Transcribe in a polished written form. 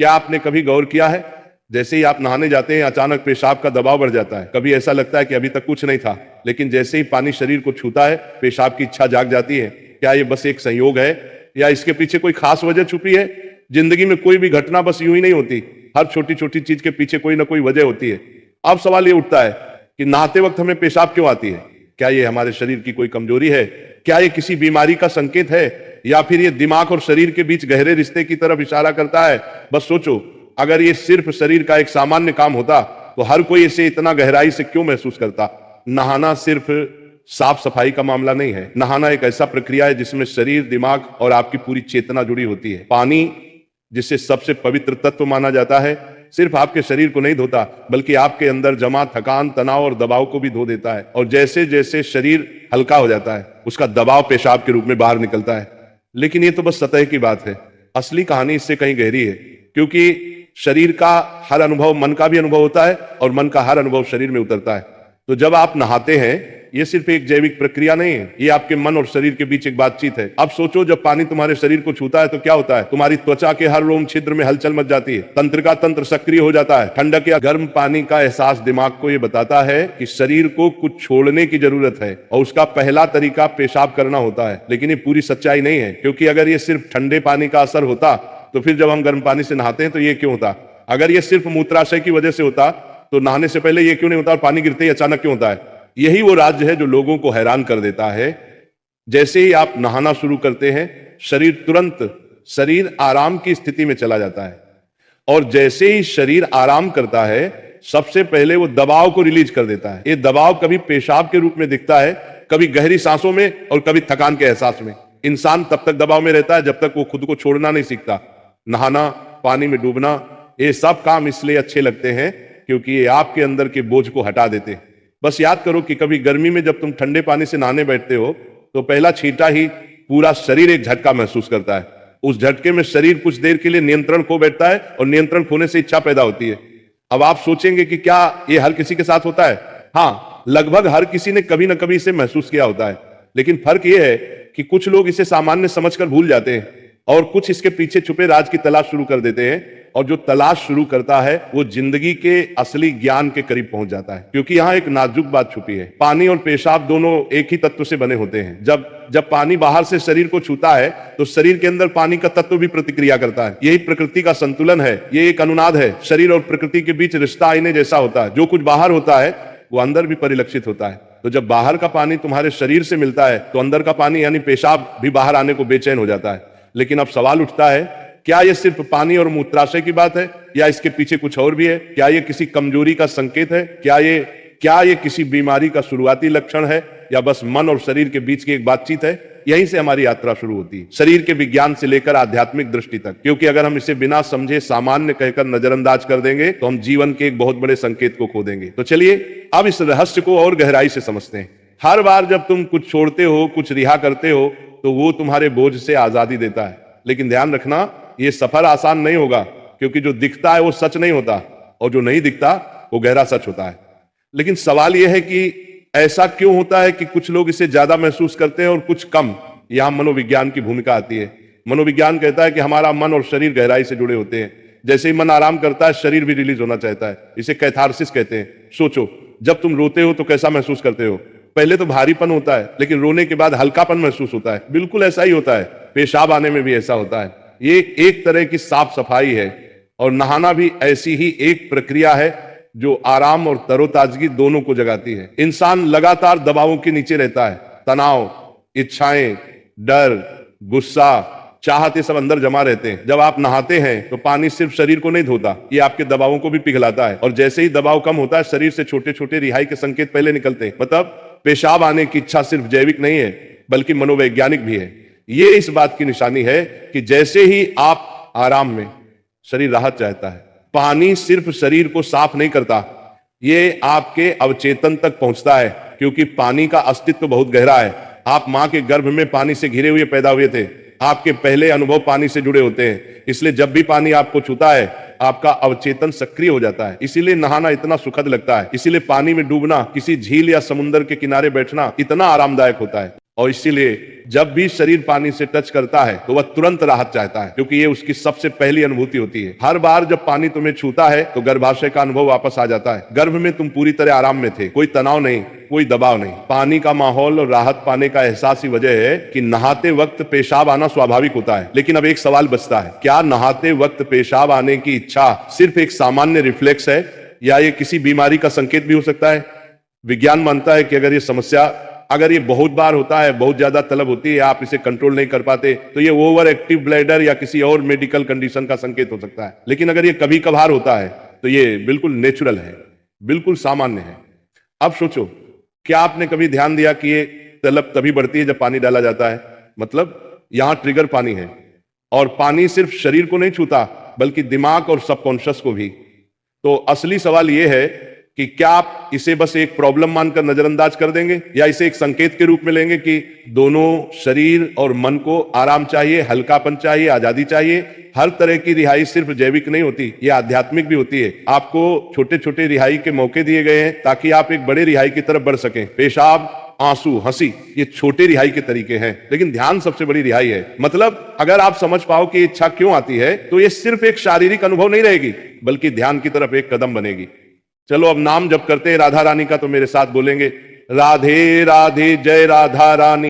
क्या आपने कभी गौर किया है, जैसे ही आप नहाने जाते हैं अचानक पेशाब का दबाव बढ़ जाता है। कभी ऐसा लगता है कि अभी तक कुछ नहीं था, लेकिन जैसे ही पानी शरीर को छूता है पेशाब की इच्छा जाग जाती है। क्या ये बस एक संयोग है या इसके पीछे कोई खास वजह छुपी है? जिंदगी में कोई भी घटना बस यूं ही नहीं होती, हर छोटी छोटी चीज के पीछे कोई ना कोई वजह होती है। अब सवाल ये उठता है कि नहाते वक्त हमें पेशाब क्यों आती है? क्या ये हमारे शरीर की कोई कमजोरी है? क्या ये किसी बीमारी का संकेत है, या फिर ये दिमाग और शरीर के बीच गहरे रिश्ते की तरफ इशारा करता है? बस सोचो, अगर ये सिर्फ शरीर का एक सामान्य काम होता तो हर कोई इसे इतना गहराई से क्यों महसूस करता? नहाना सिर्फ साफ सफाई का मामला नहीं है। नहाना एक ऐसा प्रक्रिया है जिसमें शरीर, दिमाग और आपकी पूरी चेतना जुड़ी होती है। पानी, जिसे सबसे पवित्र तत्व माना जाता है, सिर्फ आपके शरीर को नहीं धोता, बल्कि आपके अंदर जमा थकान, तनाव और दबाव को भी धो देता है। और जैसे जैसे शरीर हल्का हो जाता है, उसका दबाव पेशाब के रूप में बाहर निकलता है। लेकिन ये तो बस सतह की बात है, असली कहानी इससे कहीं गहरी है। क्योंकि शरीर का हर अनुभव मन का भी अनुभव होता है और मन का हर अनुभव शरीर में उतरता है। तो जब आप नहाते हैं, ये सिर्फ एक जैविक प्रक्रिया नहीं है, ये आपके मन और शरीर के बीच एक बातचीत है। अब सोचो, जब पानी तुम्हारे शरीर को छूता है तो क्या होता है? तुम्हारी त्वचा के हर रोम छिद्र में हलचल मच जाती है, तंत्रिका तंत्र सक्रिय हो जाता है। ठंडक या गर्म पानी का एहसास दिमाग को ये बताता है कि शरीर को कुछ छोड़ने की जरूरत है, और उसका पहला तरीका पेशाब करना होता है। लेकिन ये पूरी सच्चाई नहीं है, क्योंकि अगर ये सिर्फ ठंडे पानी का असर होता तो फिर जब हम गर्म पानी से नहाते हैं तो ये क्यों होता? अगर ये सिर्फ मूत्राशय की वजह से होता तो नहाने से पहले ये क्यों नहीं होता, और पानी गिरते ही अचानक क्यों होता है? यही वो राज्य है जो लोगों को हैरान कर देता है। जैसे ही आप नहाना शुरू करते हैं, शरीर आराम की स्थिति में चला जाता है, और जैसे ही शरीर आराम करता है, सबसे पहले वो दबाव को रिलीज कर देता है। ये दबाव कभी पेशाब के रूप में दिखता है, कभी गहरी सांसों में, और कभी थकान के एहसास में। इंसान तब तक दबाव में रहता है जब तक वो खुद को छोड़ना नहीं सीखता। नहाना, पानी में डूबना, ये सब काम इसलिए अच्छे लगते हैं क्योंकि ये आपके अंदर के बोझ को हटा देते हैं। बस याद करो कि कभी गर्मी में जब तुम ठंडे पानी से नहाने बैठते हो तो पहला छींटा ही पूरा शरीर एक झटका महसूस करता है। उस झटके में शरीर कुछ देर के लिए नियंत्रण खो बैठता है, और नियंत्रण खोने से इच्छा पैदा होती है। अब आप सोचेंगे कि क्या ये हर किसी के साथ होता है? हाँ, लगभग हर किसी ने कभी ना कभी इसे महसूस किया होता है। लेकिन फर्क यह है कि कुछ लोग इसे सामान्य समझकर भूल जाते हैं, और कुछ इसके पीछे छुपे राज की तलाश शुरू कर देते हैं। और जो तलाश शुरू करता है वो जिंदगी के असली ज्ञान के करीब पहुंच जाता है। क्योंकि यहाँ एक नाजुक बात छुपी है। पानी और पेशाब दोनों एक ही तत्व से बने होते हैं। जब पानी बाहर से शरीर को छूता है तो शरीर के अंदर पानी का तत्व भी प्रतिक्रिया करता है। यही प्रकृति का संतुलन है, ये एक अनुनाद है। शरीर और प्रकृति के बीच रिश्ता आईने जैसा होता है। जो कुछ बाहर होता है वो अंदर भी परिलक्षित होता है। तो जब बाहर का पानी तुम्हारे शरीर से मिलता है तो अंदर का पानी यानी पेशाब भी बाहर आने को बेचैन हो जाता है। लेकिन अब सवाल उठता है, क्या ये सिर्फ पानी और मूत्राशय की बात है, या इसके पीछे कुछ और भी है? क्या ये किसी कमजोरी का संकेत है? क्या ये किसी बीमारी का शुरुआती लक्षण है, या बस मन और शरीर के बीच की एक बातचीत है? यहीं से हमारी यात्रा शुरू होती है, शरीर के विज्ञान से लेकर आध्यात्मिक दृष्टि तक। क्योंकि अगर हम इसे बिना समझे सामान्य कहकर नजरअंदाज कर देंगे तो हम जीवन के एक बहुत बड़े संकेत को खो देंगे। तो चलिए अब इस रहस्य को और गहराई से समझते हैं। हर बार जब तुम कुछ छोड़ते हो, कुछ रिहा करते हो, तो वो तुम्हारे बोझ से आजादी देता है। लेकिन ध्यान रखना, ये सफर आसान नहीं होगा, क्योंकि जो दिखता है वो सच नहीं होता, और जो नहीं दिखता वो गहरा सच होता है। लेकिन सवाल यह है कि ऐसा क्यों होता है कि कुछ लोग इसे ज्यादा महसूस करते हैं और कुछ कम? यहां मनोविज्ञान की भूमिका आती है। मनोविज्ञान कहता है कि हमारा मन और शरीर गहराई से जुड़े होते हैं। जैसे ही मन आराम करता है, शरीर भी रिलीज होना चाहता है। इसे कैथारसिस कहते हैं। सोचो, जब तुम रोते हो तो कैसा महसूस करते हो? पहले तो भारीपन होता है, लेकिन रोने के बाद हल्कापन महसूस होता है। बिल्कुल ऐसा ही होता है, पेशाब आने में भी ऐसा होता है। ये एक तरह की साफ सफाई है, और नहाना भी ऐसी ही एक प्रक्रिया है जो आराम और तरोताजगी दोनों को जगाती है। इंसान लगातार दबावों के नीचे रहता है। तनाव, इच्छाएं, डर, गुस्सा, चाहत, ये सब अंदर जमा रहते हैं। जब आप नहाते हैं तो पानी सिर्फ शरीर को नहीं धोता, ये आपके दबावों को भी पिघलाता है। और जैसे ही दबाव कम होता है, शरीर से छोटे छोटे रिहाई के संकेत पहले निकलते हैं। मतलब पेशाब आने की इच्छा सिर्फ जैविक नहीं है, बल्कि मनोवैज्ञानिक भी है। ये इस बात की निशानी है कि जैसे ही आप आराम में, शरीर राहत चाहता है। पानी सिर्फ शरीर को साफ नहीं करता, ये आपके अवचेतन तक पहुंचता है, क्योंकि पानी का अस्तित्व बहुत गहरा है। आप मां के गर्भ में पानी से घिरे हुए पैदा हुए थे। आपके पहले अनुभव पानी से जुड़े होते हैं। इसलिए जब भी पानी आपको छूता है, आपका अवचेतन सक्रिय हो जाता है। इसीलिए नहाना इतना सुखद लगता है। इसीलिए पानी में डूबना, किसी झील या समुद्र के किनारे बैठना इतना आरामदायक होता है। और इसीलिए जब भी शरीर पानी से टच करता है तो वह तुरंत राहत चाहता है, क्योंकि ये उसकी सबसे पहली अनुभूति होती है। हर बार जब पानी तुम्हें छूता है तो गर्भाशय का अनुभव वापस आ जाता है। गर्भ में तुम पूरी तरह आराम में थे, कोई तनाव नहीं, कोई दबाव नहीं। पानी का माहौल और राहत पाने का एहसास ही वजह है कि नहाते वक्त पेशाब आना स्वाभाविक होता है। लेकिन अब एक सवाल बचता है, क्या नहाते वक्त पेशाब आने की इच्छा सिर्फ एक सामान्य रिफ्लेक्स है या ये किसी बीमारी का संकेत भी हो सकता है? विज्ञान मानता है कि अगर ये बहुत बार होता है, बहुत ज्यादा तलब होती है, आप इसे कंट्रोल नहीं कर पाते, तो ये ओवर एक्टिव ब्लैडर या किसी और मेडिकल कंडीशन का संकेत हो सकता है। लेकिन अगर ये कभी कभार होता है तो ये बिल्कुल नेचुरल है, बिल्कुल सामान्य है। अब सोचो, क्या आपने कभी ध्यान दिया कि ये तलब तभी बढ़ती है जब पानी डाला जाता है? मतलब यहां ट्रिगर पानी है, और पानी सिर्फ शरीर को नहीं छूता बल्कि दिमाग और सबकॉन्शियस को भी। तो असली सवाल यह है कि क्या आप इसे बस एक प्रॉब्लम मानकर नजरअंदाज कर देंगे या इसे एक संकेत के रूप में लेंगे कि दोनों शरीर और मन को आराम चाहिए, हल्कापन चाहिए, आजादी चाहिए। हर तरह की रिहाई सिर्फ जैविक नहीं होती, ये आध्यात्मिक भी होती है। आपको छोटे छोटे रिहाई के मौके दिए गए हैं ताकि आप एक बड़े रिहाई की तरफ बढ़ सकें। पेशाब, आंसू, हंसी, ये छोटे रिहाई के तरीके हैं, लेकिन ध्यान सबसे बड़ी रिहाई है। मतलब अगर आप समझ पाओ कि इच्छा क्यों आती है तो ये सिर्फ एक शारीरिक अनुभव नहीं रहेगी बल्कि ध्यान की तरफ एक कदम बनेगी। चलो अब नाम जप करते हैं राधा रानी का, तो मेरे साथ बोलेंगे, राधे राधे जय राधा रानी।